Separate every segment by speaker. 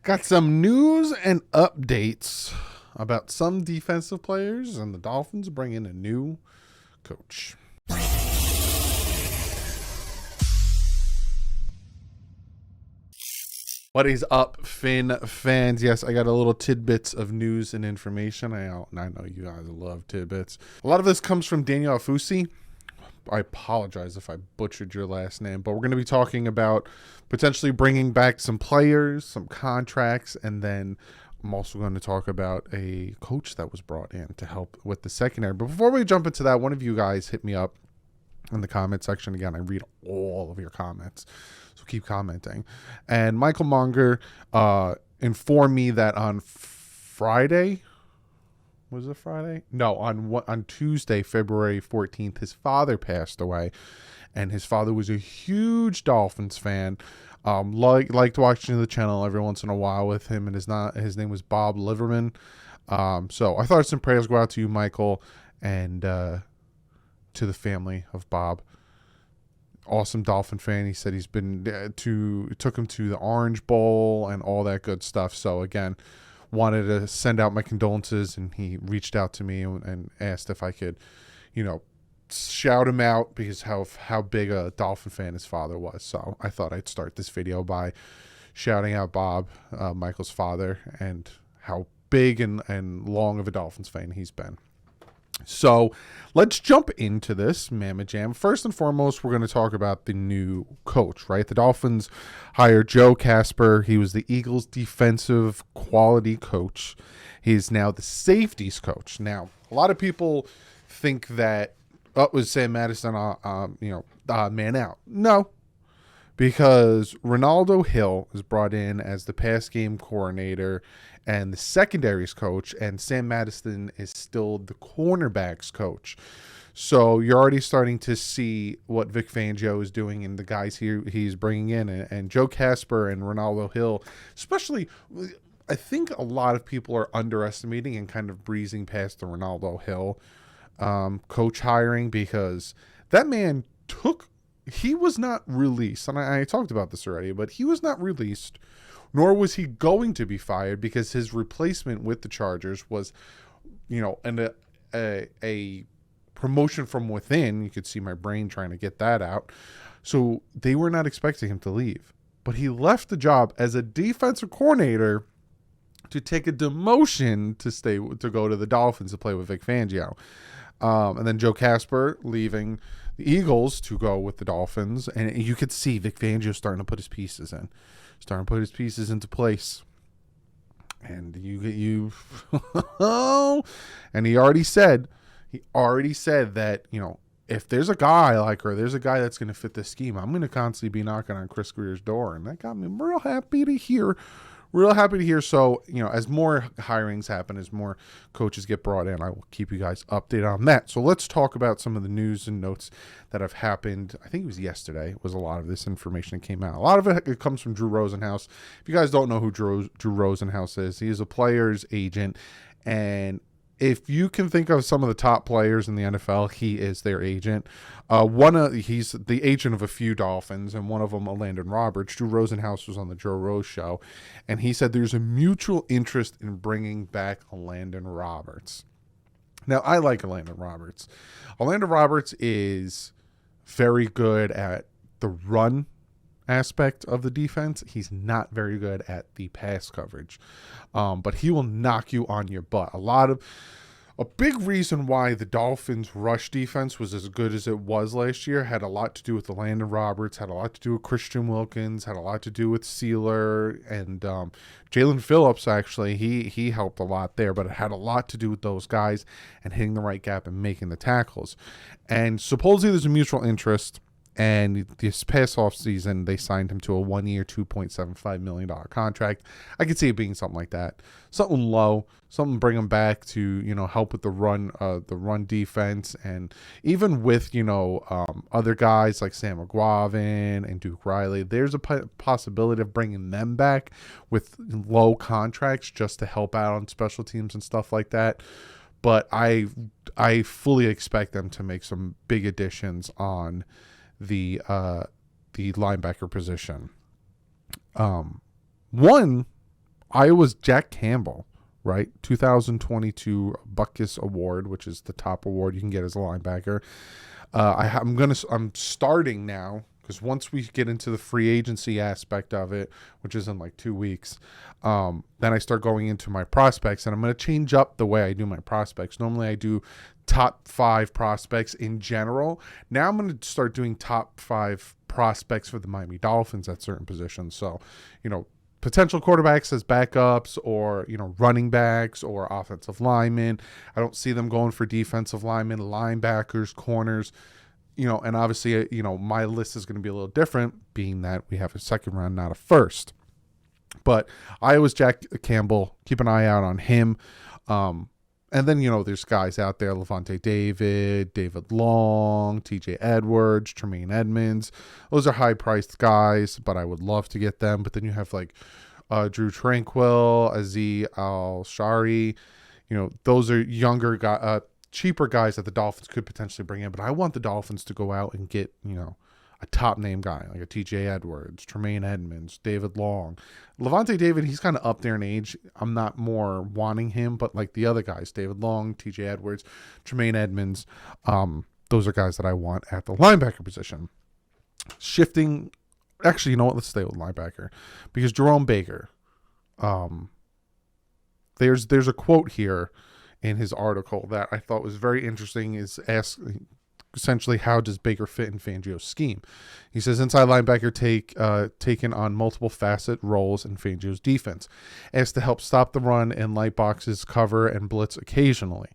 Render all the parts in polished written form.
Speaker 1: Got some news and updates about some defensive players, and the Dolphins bring in a new coach. What is up, Finn fans? Yes, I got a little tidbits of news and information. I know you guys love tidbits. A lot of this comes from Daniel Afusi. I apologize if I butchered your last name, but we're going to be talking about potentially bringing back some players, some contracts, and then I'm also going to talk about a coach that was brought in to help with the secondary. But before we jump into that, one of you guys hit me up in the comment section. Again, I read all of your comments, so keep commenting. And Michael Monger informed me that on Friday, was it Friday? No, on Tuesday, February 14th, his father passed away, and his father was a huge Dolphins fan. Liked watching the channel every once in a while with him, and his name was Bob Liverman. So I thought some prayers go out to you, Michael, and to the family of Bob. Awesome Dolphin fan. He said he's been took him to the Orange Bowl and all that good stuff. So again, wanted to send out my condolences, and he reached out to me and asked if I could, shout him out because how big a Dolphin fan his father was. So I thought I'd start this video by shouting out Bob, Michael's father, and how big and long of a Dolphins fan he's been. So let's jump into this Mamma Jam. First and foremost, we're going to talk about the new coach, right? The Dolphins hired Joe Casper. He was the Eagles' defensive quality coach. He's now the safeties coach. Now, a lot of people think that was Sam Madison, man out. No, because Ronaldo Hill is brought in as the pass game coordinator and the secondaries coach, and Sam Madison is still the cornerbacks coach. So you're already starting to see what Vic Fangio is doing and the guys he's bringing in. And Joe Casper and Ronaldo Hill, especially, I think a lot of people are underestimating and kind of breezing past the Ronaldo Hill coach hiring, because that man he was not released, and I talked about this already, but he was not released, nor was he going to be fired, because his replacement with the Chargers was, a promotion from within. You could see my brain trying to get that out. So they were not expecting him to leave, but he left the job as a defensive coordinator to take a demotion to go to the Dolphins to play with Vic Fangio. And then Joe Casper leaving the Eagles to go with the Dolphins. And you could see Vic Fangio starting to put his pieces into place. And and he already said that, if there's a guy there's a guy that's going to fit this scheme, I'm going to constantly be knocking on Chris Greer's door. And that got me real happy to hear. So, as more hirings happen, as more coaches get brought in, I will keep you guys updated on that. So let's talk about some of the news and notes that have happened. I think it was yesterday was a lot of this information that came out. A lot of it comes from Drew Rosenhaus. If you guys don't know who Drew Rosenhaus is, he is a player's agent. And if you can think of some of the top players in the NFL, he is their agent. He's the agent of a few Dolphins, and one of them, Landon Roberts. Drew Rosenhaus was on the Joe Rose show, and he said there's a mutual interest in bringing back Landon Roberts. Now, I like Landon Roberts. Landon Roberts is very good at the run aspect of the defense. He's not very good at the pass coverage, but he will knock you on your butt. A big reason why the Dolphins' rush defense was as good as it was last year had a lot to do with the Landon Roberts, had a lot to do with Christian Wilkins, had a lot to do with Seiler, and Jalen Phillips. Actually, he helped a lot there, but it had a lot to do with those guys and hitting the right gap and making the tackles. And supposedly there's a mutual interest. And this past off season, they signed him to a 1-year, $2.75 million contract. I could see it being something like that, something low, something bring him back to help with the run defense, and even with other guys like Sam McGuavin and Duke Riley. There's a possibility of bringing them back with low contracts just to help out on special teams and stuff like that. But I fully expect them to make some big additions on the linebacker position. One Iowa's Jack Campbell, right? 2022 Butkus Award, which is the top award you can get as a linebacker. I'm starting now, because once we get into the free agency aspect of it, which is in like 2 weeks, then I start going into my prospects, and I'm going to change up the way I do my prospects. Normally I do top 5 prospects in general. Now I'm going to start doing top 5 prospects for the Miami Dolphins at certain positions. So, potential quarterbacks as backups, or, running backs or offensive linemen. I don't see them going for defensive linemen, linebackers, corners, and obviously, my list is going to be a little different, being that we have a second round, not a first. But Iowa's Jack Campbell, keep an eye out on him. And then, there's guys out there, Levante David Long, TJ Edwards, Tremaine Edmonds. Those are high-priced guys, but I would love to get them. But then you have, Drew Tranquill, Aziz Al-Shari. Those are younger guys, cheaper guys that the Dolphins could potentially bring in. But I want the Dolphins to go out and get, a top-name guy, like a TJ Edwards, Tremaine Edmonds, David Long. Levante David, he's kind of up there in age. I'm not more wanting him, but like the other guys, David Long, TJ Edwards, Tremaine Edmonds, those are guys that I want at the linebacker position. Shifting, actually, you know what? Let's stay with linebacker, because Jerome Baker, there's a quote here in his article that I thought was very interesting. Is essentially, how does Baker fit in Fangio's scheme? He says, inside linebacker taken on multiple facet roles in Fangio's defense, as to help stop the run and light boxes, cover, and blitz occasionally.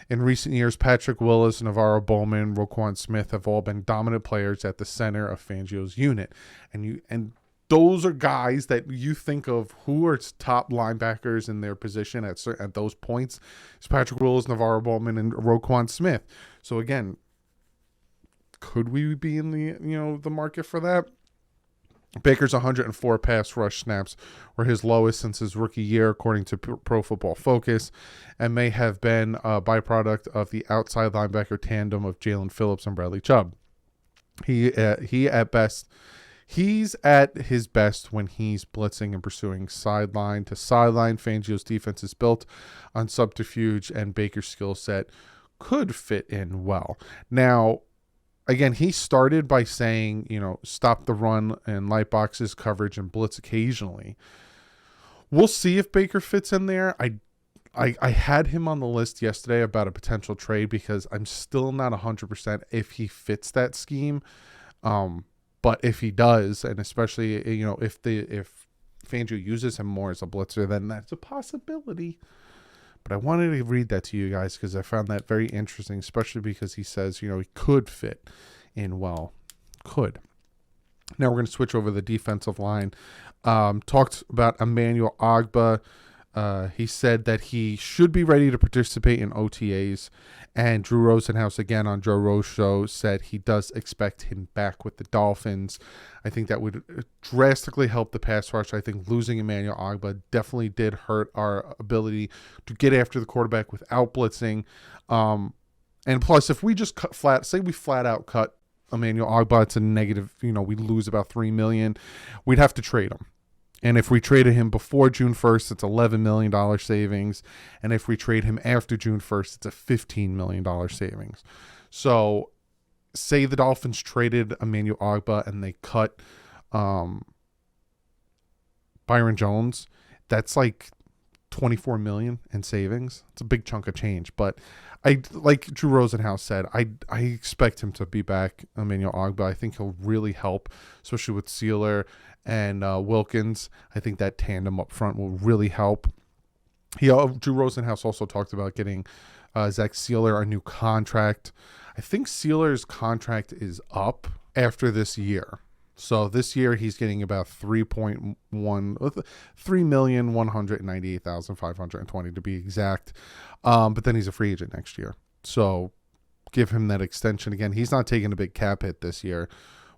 Speaker 1: In recent years, Patrick Willis, Navarro Bowman, Roquan Smith have all been dominant players at the center of Fangio's unit. And those are guys that you think of who are top linebackers in their position at those points. It's Patrick Willis, Navarro Bowman, and Roquan Smith. So again, could we be in the market for that? Baker's 104 pass rush snaps were his lowest since his rookie year, according to Pro Football Focus, and may have been a byproduct of the outside linebacker tandem of Jalen Phillips and Bradley Chubb. He's at his best when he's blitzing and pursuing sideline to sideline. Fangio's defense is built on subterfuge, and Baker's skill set could fit in well. Now, again, he started by saying, stop the run and light boxes, coverage, and blitz occasionally. We'll see if Baker fits in there. I had him on the list yesterday about a potential trade, because I'm still not 100% if he fits that scheme. But if he does, and especially, if Fangio uses him more as a blitzer, then that's a possibility. But I wanted to read that to you guys, because I found that very interesting, especially because he says, he could fit in well. Could. Now we're going to switch over the defensive line. Talked about Emmanuel Ogbah. He said that he should be ready to participate in OTAs. And Drew Rosenhaus, again on Joe Rose Show, said he does expect him back with the Dolphins. I think that would drastically help the pass rush. I think losing Emmanuel Ogbah definitely did hurt our ability to get after the quarterback without blitzing. And plus, if we just say we flat out cut Emmanuel Ogbah, it's a negative, we lose about $3 million. We'd have to trade him. And if we traded him before June 1st, it's $11 million savings. And if we trade him after June 1st, it's a $15 million savings. So say the Dolphins traded Emmanuel Ogbah and they cut Byron Jones, that's like $24 million in savings. It's a big chunk of change. But like Drew Rosenhaus said, I expect him to be back, Emmanuel Ogbah. I think he'll really help, especially with Seiler and Wilkins. I think that tandem up front will really help. Drew Rosenhaus also talked about getting Zach Seiler a new contract. I think Seiler's contract is up after this year. So this year he's getting about $3,198,520 to be exact. But then he's a free agent next year. So give him that extension again. He's not taking a big cap hit this year,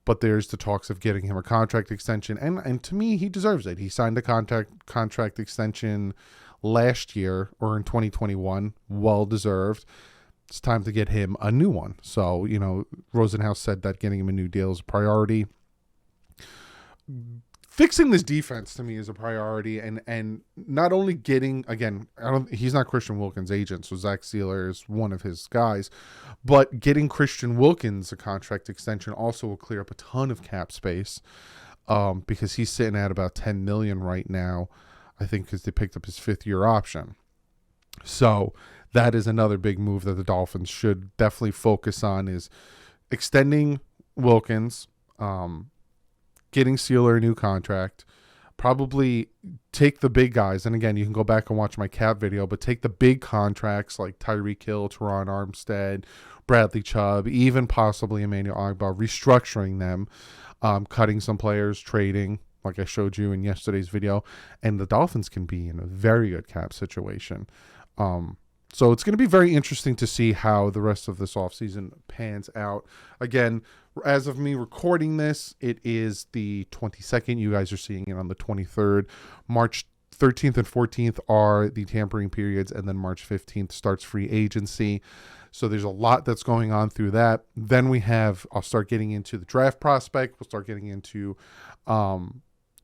Speaker 1: but there's the talks of getting him a contract extension. And to me, he deserves it. He signed a contract extension last year or in 2021. Well deserved. It's time to get him a new one. So, Rosenhaus said that getting him a new deal is a priority. fixing this defense to me is a priority, and not only getting, again, he's not Christian Wilkins' agent, so Zach Seiler is one of his guys, but getting Christian Wilkins a contract extension also will clear up a ton of cap space, because he's sitting at about $10 million right now, I think, because they picked up his 5th-year option. So that is another big move that the Dolphins should definitely focus on, is extending Wilkins, getting Seiler a new contract, probably take the big guys. And again, you can go back and watch my cap video, but take the big contracts like Tyreek Hill, Teron Armstead, Bradley Chubb, even possibly Emmanuel Ogbah, restructuring them, cutting some players, trading, like I showed you in yesterday's video. And the Dolphins can be in a very good cap situation. So it's going to be very interesting to see how the rest of this offseason pans out. Again, as of me recording this, it is the 22nd. You guys are seeing it on the 23rd. March 13th and 14th are the tampering periods, and then March 15th starts free agency. So there's a lot that's going on through that. Then I'll start getting into the draft prospect. We'll start getting into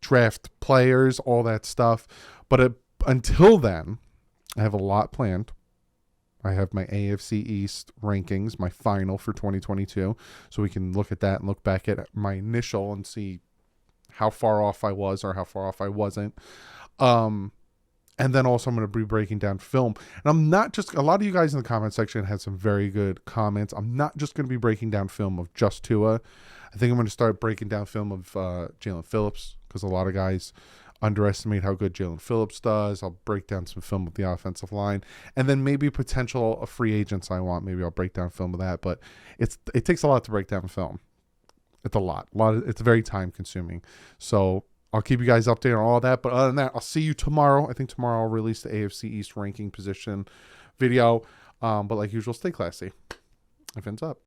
Speaker 1: draft players, all that stuff. But until then, I have a lot planned. I have my AFC East rankings, my final for 2022. So we can look at that and look back at my initial and see how far off I was or how far off I wasn't. And then also I'm going to be breaking down film. And I'm not just, a lot of you guys in the comment section had some very good comments. I'm not just going to be breaking down film of just Tua. I think I'm going to start breaking down film of Jalen Phillips, because a lot of guys underestimate how good Jalen Phillips does. I'll break down some film of the offensive line, and then maybe potential free agents I want. Maybe I'll break down film of that, but it takes a lot to break down film. It's a lot. It's very time consuming. So I'll keep you guys updated on all that. But other than that, I'll see you tomorrow. I think tomorrow I'll release the AFC East ranking position video. But like usual, stay classy. If ends up.